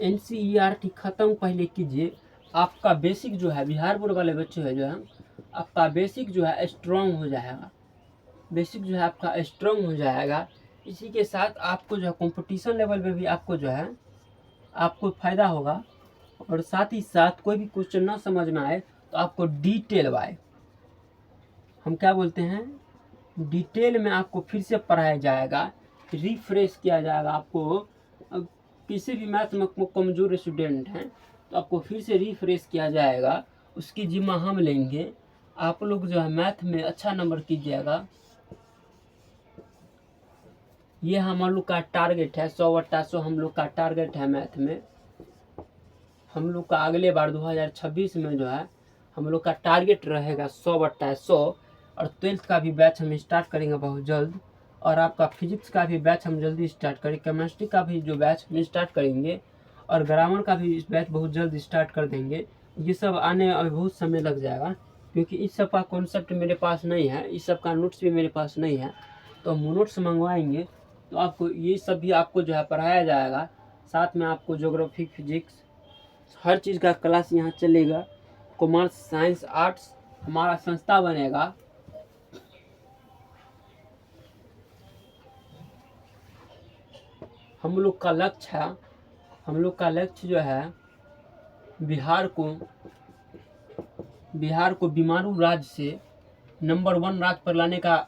NCERT ख़त्म पहले कीजिए। आपका बेसिक जो है, बिहार बोर्ड वाले बच्चे हैं जो है, आपका बेसिक जो है स्ट्रॉन्ग हो जाएगा। बेसिक जो है आपका स्ट्रॉन्ग हो जाएगा। इसी के साथ आपको जो है कंपटीशन लेवल पे भी आपको जो है आपको फ़ायदा होगा। और साथ ही साथ कोई भी क्वेश्चन ना समझ में आए तो आपको डिटेल वाइज, हम क्या बोलते हैं, डिटेल में आपको फिर से पढ़ाया जाएगा, रिफ्रेश किया जाएगा। आपको किसी भी मैथ में कमज़ोर स्टूडेंट हैं तो आपको फिर से रिफ्रेश किया जाएगा, उसकी जिम्मा हम लेंगे। आप लोग जो है मैथ में अच्छा नंबर कीजिएगा, ये हम लोग का टारगेट है। 100/100 हम लोग का टारगेट है मैथ में। हम लोग का अगले बार 2026 में जो है हम लोग का टारगेट रहेगा 100/100। और 12th का भी बैच हम स्टार्ट करेंगे बहुत जल्द। और आपका फिजिक्स का भी बैच हम जल्दी स्टार्ट करेंगे, केमिस्ट्री का भी जो बैच हम स्टार्ट करेंगे, और ग्रामर का भी बैच बहुत जल्द स्टार्ट कर देंगे। ये सब आने अभी बहुत समय लग जाएगा, क्योंकि इस सब का कॉन्सेप्ट मेरे पास नहीं है, इस सब का नोट्स भी मेरे पास नहीं है। तो हम नोट्स मंगवाएंगे तो आपको ये सब भी आपको जो है पढ़ाया जाएगा। साथ में आपको ज्योग्राफी, फिजिक्स, हर चीज़ का क्लास यहाँ चलेगा। कॉमर्स, साइंस, आर्ट्स हमारा संस्था बनेगा। हम लोग का लक्ष्य है हम लोग का लक्ष्य जो है बिहार को बीमारू राज्य से नंबर 1 राज्य पर लाने का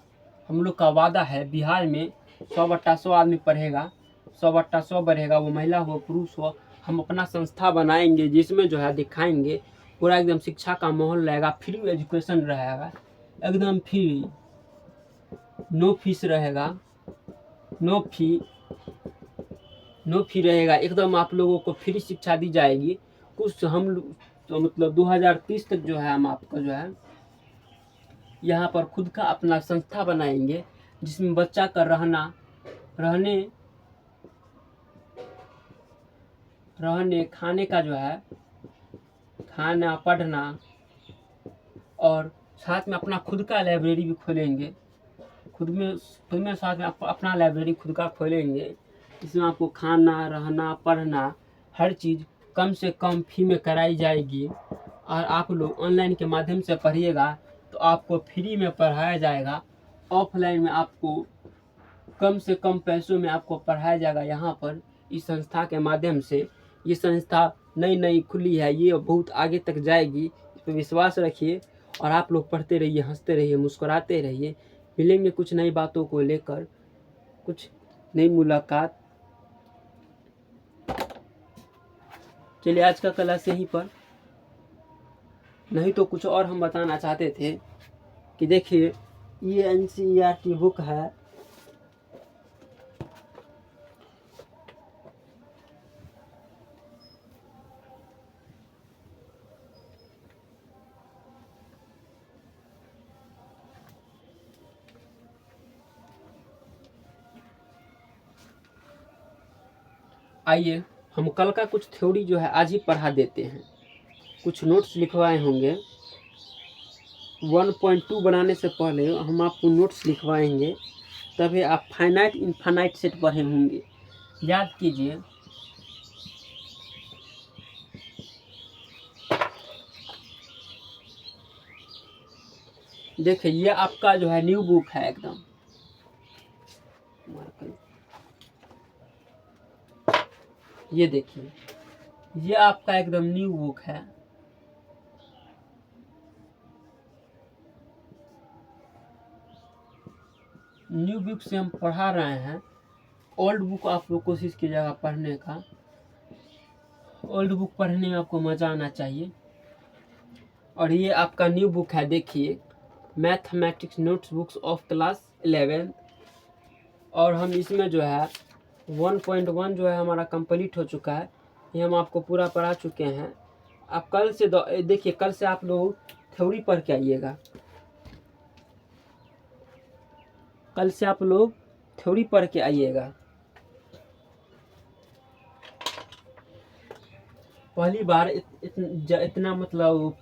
हम लोग का वादा है। बिहार में 100/100 आदमी पढ़ेगा, 100/100 बढ़ेगा, वो महिला हो पुरुष हो। हम अपना संस्था बनाएंगे जिसमें जो है दिखाएंगे पूरा एकदम शिक्षा का माहौल रहेगा, फ्री एजुकेशन रहेगा, एकदम फ्री, नो फीस रहेगा, नो फी रहेगा, एकदम आप लोगों को फ्री शिक्षा दी जाएगी। कुछ हम तो मतलब 2030 तक जो है हम आपका जो है यहाँ पर खुद का अपना संस्था बनाएंगे जिसमें बच्चा का रहने खाने का जो है खाना पढ़ना, और साथ में अपना खुद का लाइब्रेरी भी खोलेंगे। खुद में साथ में अपना लाइब्रेरी खुद का खोलेंगे जिसमें आपको खाना रहना पढ़ना हर चीज़ कम से कम फी में कराई जाएगी। और आप लोग ऑनलाइन के माध्यम से पढ़िएगा तो आपको फ्री में पढ़ाया जाएगा। ऑफलाइन में आपको कम से कम पैसों में आपको पढ़ाया जाएगा। यहाँ पर इस संस्था के माध्यम से, ये संस्था नई खुली है, ये बहुत आगे तक जाएगी, इस पर विश्वास रखिए। और आप लोग पढ़ते रहिए, हंसते रहिए, मुस्कुराते रहिए। मिलेंगे कुछ नई बातों को लेकर, कुछ नई मुलाकात। चलिए आज का क्लास यहीं पर, नहीं तो कुछ और हम बताना चाहते थे कि देखिए ये NCERT बुक है। आइए हम कल का कुछ थ्योरी जो है आज ही पढ़ा देते हैं। कुछ नोट्स लिखवाए होंगे, 1.2 बनाने से पहले हम आपको नोट्स लिखवाएंगे, तभी आप फाइनाइट इनफाइनाइट सेट पढ़े होंगे। याद कीजिए, देखिए ये आपका जो है न्यू बुक है एकदम। ये देखिए ये आपका एकदम न्यू बुक है। न्यू बुक से हम पढ़ा रहे हैं। ओल्ड बुक आप लोग कोशिश कीजिएगा पढ़ने का। ओल्ड बुक पढ़ने में आपको मज़ा आना चाहिए। और ये आपका न्यू बुक है, देखिए mathematics notes books of class 11। और हम इसमें जो है 1.1 जो है हमारा कंप्लीट हो चुका है। ये हम आपको पूरा पढ़ा चुके हैं। आप कल से देखिए, कल से आप लोग थ्योरी पढ़ के आइएगा। कल से आप लोग थ्योरी पढ़ के आइएगा। पहली बार इतना मतलब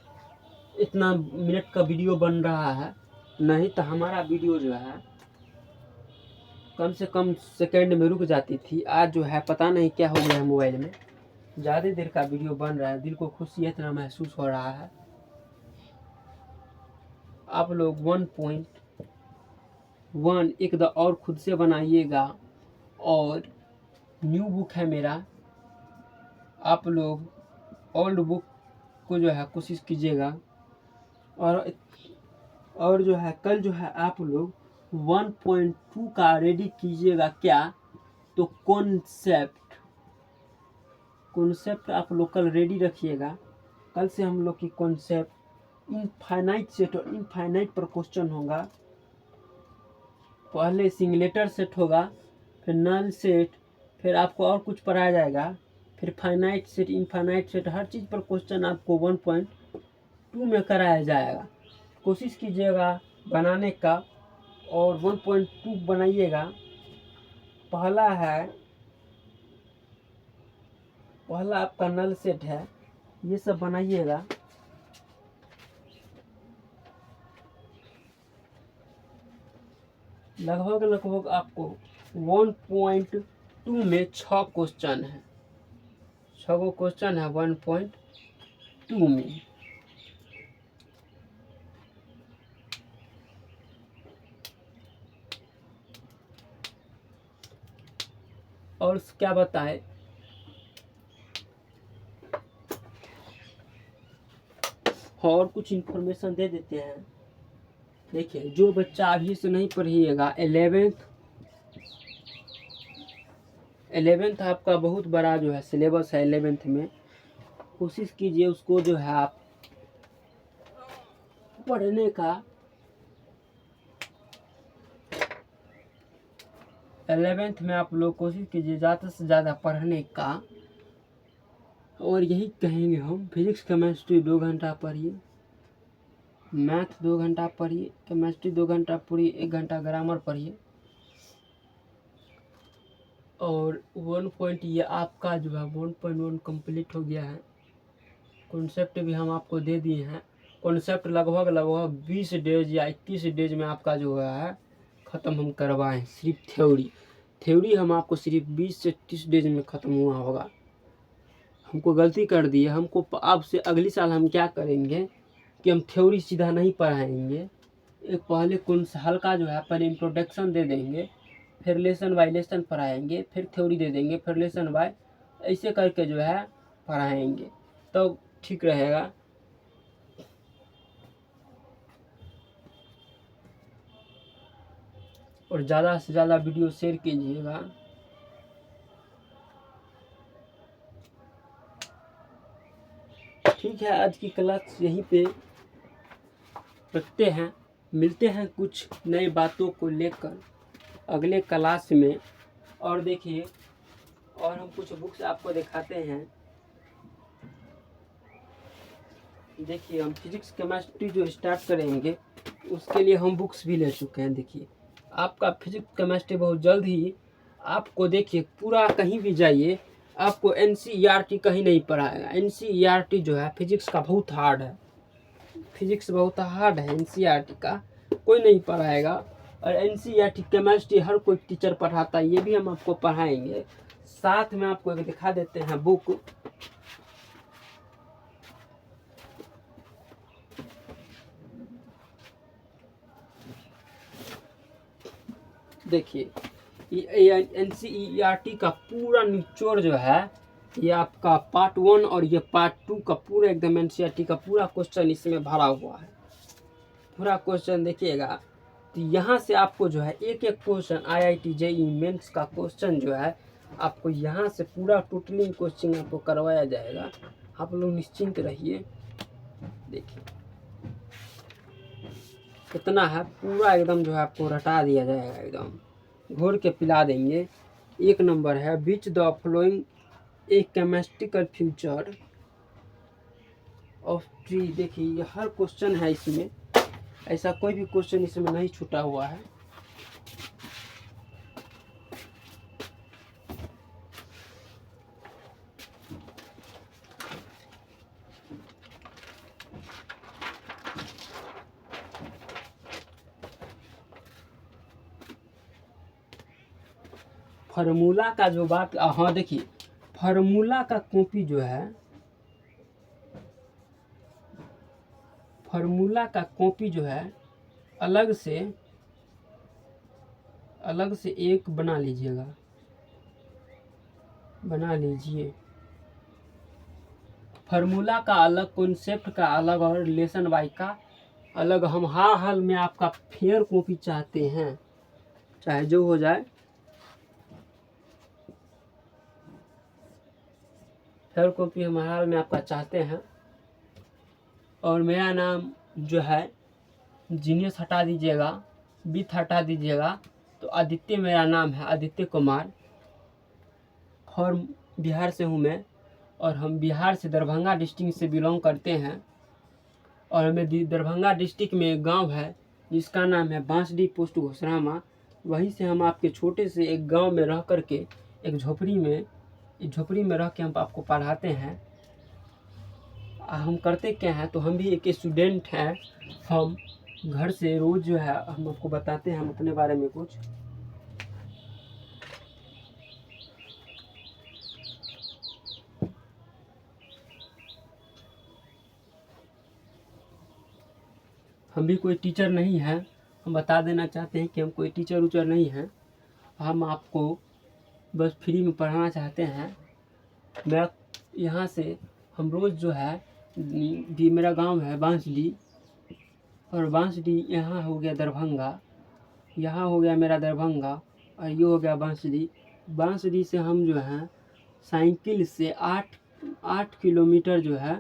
इतना मिनट का वीडियो बन रहा है, नहीं तो हमारा वीडियो जो है कम से कम सेकंड में रुक जाती थी। आज जो है पता नहीं क्या हो गया है, मोबाइल में ज़्यादा देर का वीडियो बन रहा है। दिल को खुशी इतना महसूस हो रहा है। आप लोग 1.1 एक दो और खुद से बनाइएगा। और न्यू बुक है मेरा, आप लोग ओल्ड बुक को जो है कोशिश कीजिएगा। और जो है कल जो है आप लोग 1.2 का रेडी कीजिएगा। क्या तो कॉन्सेप्ट आप लोग कल रेडी रखिएगा। कल से हम लोग की कॉन्सेप्ट इनफाइनाइट सेट और इनफाइनाइट पर क्वेश्चन होगा। पहले सिंगलेटर सेट होगा, फिर नल सेट, फिर आपको और कुछ पढ़ाया जाएगा, फिर फाइनाइट सेट, इनफाइनाइट सेट, हर चीज़ पर क्वेश्चन आपको 1.2 में कराया जाएगा। कोशिश कीजिएगा बनाने का और 1.2 बनाइएगा। पहला आपका नल सेट है, ये सब बनाइएगा। लगभग आपको 1.2 में 6 क्वेश्चन है। 6 गो क्वेश्चन है 1.2 में। और क्या बताए, और कुछ इन्फॉर्मेशन दे देते हैं। देखिए, जो बच्चा अभी से नहीं पढ़िएगा, 11th आपका बहुत बड़ा जो है सिलेबस है। 11th में कोशिश कीजिए उसको जो है आप पढ़ने का। 11th में आप लोग कोशिश कीजिए ज़्यादा से ज़्यादा पढ़ने का। और यही कहेंगे हम, फिजिक्स केमिस्ट्री 2 घंटा पढ़िए, मैथ 2 घंटा पढ़िए, केमिस्ट्री 2 घंटा पढ़िए, 1 घंटा ग्रामर पढ़िए। और 1 पॉइंट ये आपका जो है 1.1 कंप्लीट हो गया है। कॉन्सेप्ट भी हम आपको दे दिए हैं। कॉन्सेप्ट लगभग 20 डेज या 21 डेज में आपका जो है ख़त्म हम करवाएं। सिर्फ थ्योरी हम आपको सिर्फ 20 से 30 डेज में ख़त्म हुआ होगा। हमको गलती कर दी है। हमको अब से अगली साल हम क्या करेंगे कि हम थ्योरी सीधा नहीं पढ़ाएंगे। एक पहले कौन हल्का जो है पहले इंट्रोडक्शन दे देंगे, फिर लेसन बाय लेसन पढ़ाएंगे, फिर थ्योरी दे देंगे, फिर लेसन बाय, ऐसे करके जो है पढ़ाएंगे तो ठीक रहेगा। और ज़्यादा से ज़्यादा वीडियो शेयर कीजिएगा। ठीक है, आज की क्लास यहीं पे रखते हैं। मिलते हैं कुछ नई बातों को लेकर अगले क्लास में। और देखिए, और हम कुछ बुक्स आपको दिखाते हैं। देखिए, हम फिजिक्स केमिस्ट्री जो स्टार्ट करेंगे उसके लिए हम बुक्स भी ले चुके हैं। देखिए, आपका फिजिक्स केमिस्ट्री बहुत जल्द ही आपको, देखिए पूरा कहीं भी जाइए आपको NCERT कहीं नहीं पढ़ाएगा। NCERT जो है फिजिक्स का बहुत हार्ड है। फिजिक्स बहुत हार्ड है, NCERT का कोई नहीं पढ़ाएगा। और NCERT केमिस्ट्री हर कोई टीचर पढ़ाता है, ये भी हम आपको पढ़ाएंगे। साथ में आपको एक दिखा देते हैं बुक। देखिए, ये NCERT का पूरा निचोड़ जो है, ये आपका पार्ट 1 और ये पार्ट 2 का पूरा एकदम NCERT का पूरा क्वेश्चन इसमें भरा हुआ है। पूरा क्वेश्चन देखिएगा तो यहाँ से आपको जो है एक एक क्वेश्चन IIT JEE मेंस का क्वेश्चन जो है आपको यहाँ से पूरा टोटली क्वेश्चन आपको करवाया जाएगा। आप लोग निश्चिंत रहिए। देखिए कितना है, पूरा एकदम जो है आपको रटा दिया जाएगा, एकदम घोर के पिला देंगे। 1 नंबर है विच द फॉलोइंग ए केमिस्ट्रिकल फ्यूचर ऑफ ट्री। देखिए, ये हर क्वेश्चन है इसमें, ऐसा कोई भी क्वेश्चन इसमें नहीं छूटा हुआ है। फार्मूला का जो बात, हाँ देखिए, फार्मूला का कॉपी जो है, फार्मूला का कॉपी जो है अलग से एक बना लीजिएगा, बना लीजिए। फार्मूला का अलग, कॉन्सेप्ट का अलग और रिलेशन बाय का अलग। हम हर हाल में आपका फेयर कॉपी चाहते हैं, चाहे जो हो जाए। फेयर कॉपी हम हर हाल में आपका चाहते हैं। और मेरा नाम जो है जीनियस हटा दीजिएगा, विथ हटा दीजिएगा, तो आदित्य मेरा नाम है, आदित्य कुमार। फॉर्म बिहार से हूँ मैं, और हम बिहार से दरभंगा डिस्ट्रिक्ट से बिलोंग करते हैं। और हमें दरभंगा डिस्ट्रिक्ट में एक गांव है जिसका नाम है बांसडी पोस्ट घोसरामा। वहीं से हम आपके छोटे से एक गांव में रह करके एक झोपड़ी में रह के हम आपको पढ़ाते हैं। हम करते क्या हैं, तो हम भी एक स्टूडेंट हैं। हम घर से रोज़ जो है हम आपको बताते हैं हम अपने बारे में कुछ। हम भी कोई टीचर नहीं हैं, हम बता देना चाहते हैं कि हम कोई टीचर उचर नहीं हैं। हम आपको बस फ्री में पढ़ाना चाहते हैं। मैं यहाँ से हम रोज़ जो है भी मेरा गांव है बांसडी, और बांसडी यहाँ हो गया दरभंगा, यहाँ हो गया मेरा दरभंगा, और ये हो गया बांसडी। बांसडी से हम जो है साइकिल से 8 किलोमीटर जो है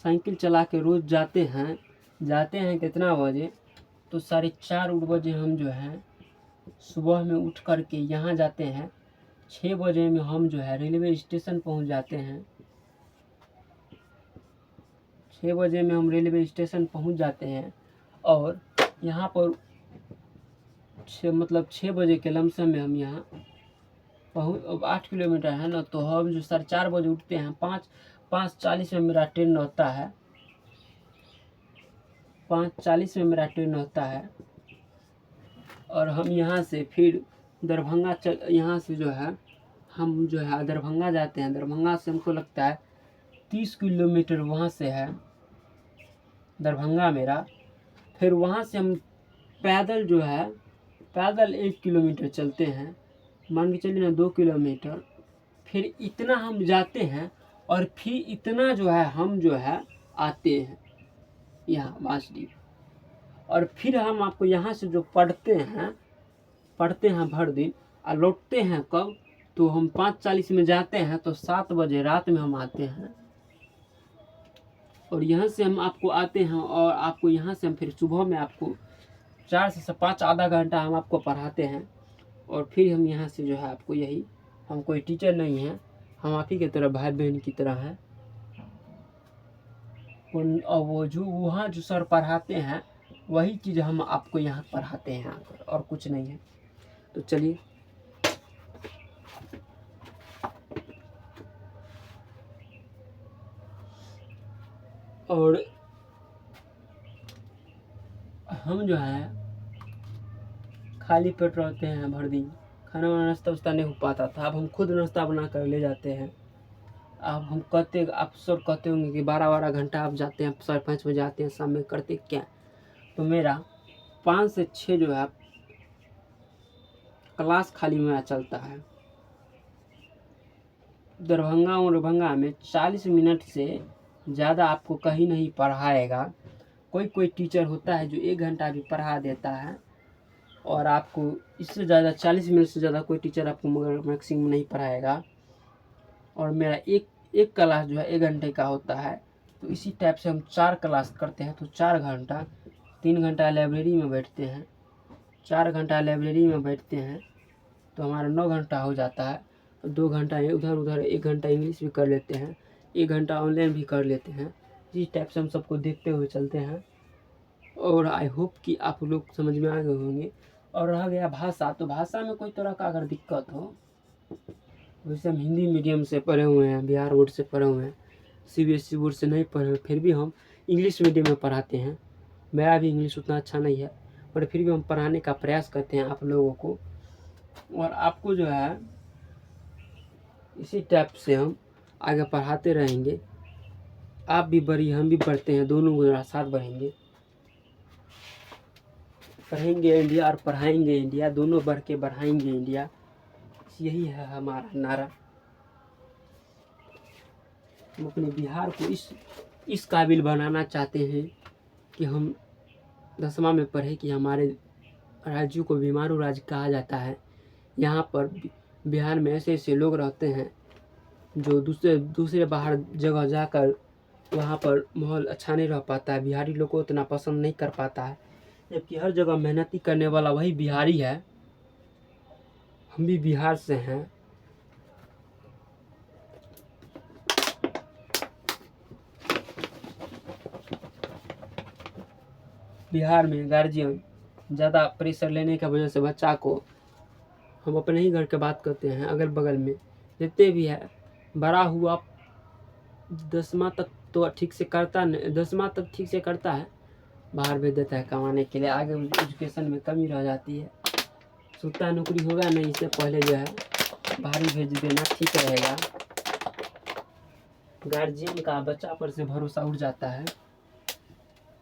साइकिल चला के रोज़ जाते हैं कितना बजे, तो 4:30 बजे हम जो है सुबह में उठ कर के यहाँ जाते हैं। 6 बजे में हम जो है रेलवे स्टेशन पहुँच जाते हैं। 6 बजे में हम रेलवे स्टेशन पहुँच जाते हैं, और यहाँ पर 6 बजे के लमसम में हम यहाँ अब 8 किलोमीटर है ना, तो हम जो 4:30 बजे उठते हैं। 5:40 में मेरा ट्रेन होता है, 5:40 में मेरा ट्रेन होता है, और हम यहाँ से फिर दरभंगा यहाँ से जो है हम जो है दरभंगा जाते हैं। दरभंगा से हमको लगता है 30 किलोमीटर वहाँ से है दरभंगा मेरा। फिर वहाँ से हम पैदल जो है 1 किलोमीटर चलते हैं, मान के चलिए ना 2 किलोमीटर। फिर इतना हम जाते हैं, और फिर इतना जो है हम जो है आते हैं यहाँ बांसडी, और फिर हम आपको यहाँ से जो पढ़ते हैं भर दिन, और लौटते हैं कब, तो हम 5:40 में जाते हैं, तो 7 बजे रात में हम आते हैं। और यहाँ से हम आपको आते हैं, और आपको यहाँ से हम फिर सुबह में आपको 4 से 5 आधा घंटा हम आपको पढ़ाते हैं। और फिर हम यहाँ से जो है आपको यही, हम कोई टीचर नहीं हैं, हम आप ही की तरह भाई बहन की तरह हैं। और वो जो वहाँ जो सर पढ़ाते हैं वही चीज़ हम आपको यहाँ पढ़ाते हैं आकर, और कुछ नहीं है। तो चलिए और हम जो है खाली पेट रहते हैं भर दिन, खाना वाना नाश्ता उस्ता नहीं हो पाता था। अब हम खुद नाश्ता बना कर ले जाते हैं। अब हम आप सब कहते होंगे कि 12 घंटा आप जाते हैं, 5:30 बजे आते हैं, शाम में करते क्या। तो मेरा 5 से 6 जो है क्लास खाली मेरा चलता है। दरभंगा में 40 मिनट से ज़्यादा आपको कहीं नहीं पढ़ाएगा। कोई टीचर होता है जो 1 घंटा भी पढ़ा देता है, और आपको इससे ज़्यादा 40 मिनट से ज़्यादा कोई टीचर आपको मगर मैक्सिमम नहीं पढ़ाएगा। और मेरा एक क्लास जो है 1 घंटे का होता है। तो इसी टाइप से हम 4 क्लास करते हैं, तो 4 घंटा, 3 घंटा लाइब्रेरी में बैठते हैं, 4 घंटा लाइब्रेरी में बैठते हैं, तो हमारा 9 घंटा हो जाता है। 2 घंटा उधर 1 घंटा इंग्लिश भी कर लेते हैं, 1 घंटा ऑनलाइन भी कर लेते हैं। इस टाइप से हम सबको देखते हुए चलते हैं। और आई होप कि आप लोग समझ में आ गए होंगे। और रह गया भाषा, तो भाषा में कोई तरह का अगर दिक्कत हो, वैसे हम हिंदी मीडियम से पढ़े हुए हैं, बिहार बोर्ड से पढ़े हुए हैं, CBSE बोर्ड से नहीं पढ़े, फिर भी हम इंग्लिश मीडियम में पढ़ाते हैं। मेरा भी इंग्लिश उतना अच्छा नहीं है, पर फिर भी हम पढ़ाने का प्रयास करते हैं आप लोगों को। और आपको जो है इसी टाइप से हम आगे पढ़ाते रहेंगे। आप भी बढ़िए, हम भी बढ़ते हैं, दोनों साथ बढ़ेंगे। पढ़ेंगे इंडिया और पढ़ाएंगे इंडिया, दोनों बढ़ के बढ़ाएंगे इंडिया। यही है हमारा नारा। हम अपने बिहार को इस काबिल बनाना चाहते हैं कि हम 10वां में पढ़े कि हमारे राज्यों को बीमारू राज्य कहा जाता है। यहाँ पर बिहार में ऐसे ऐसे लोग रहते हैं जो दूसरे बाहर जगह जाकर वहाँ पर माहौल अच्छा नहीं रह पाता है, बिहारी लोग को उतना पसंद नहीं कर पाता है, जबकि हर जगह मेहनती करने वाला वही बिहारी है। हम भी बिहार से हैं। बिहार में गार्जियन ज़्यादा प्रेशर लेने की वजह से बच्चा को, हम अपने ही घर के बात करते हैं, अगल बगल में जितने भी है, बड़ा हुआ 10वां तक तो ठीक से करता नहीं, 10वां तक ठीक से करता है, बाहर भेज देता है कमाने के लिए। आगे एजुकेशन में कमी रह जाती है, सोचता नौकरी होगा नहीं, इससे पहले जो है बाहर ही भेज देना ठीक रहेगा। गार्जियन का बच्चा पर से भरोसा उठ जाता है,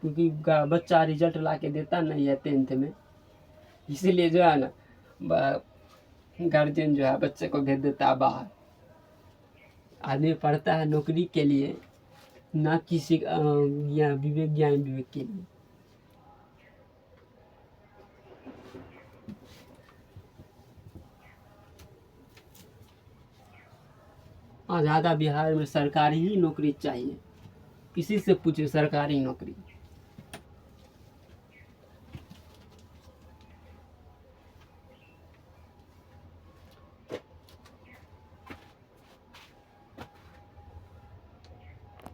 क्योंकि बच्चा रिजल्ट ला के देता नहीं है 10th में, इसीलिए जो है ना गार्जियन जो है बच्चे को भेज देता है बाहर। आदमी पढ़ता है नौकरी के लिए, ना किसी विवेक ज्ञान विवेक के लिए। ज़्यादा बिहार में सरकारी ही नौकरी चाहिए, किसी से पूछे सरकारी नौकरी।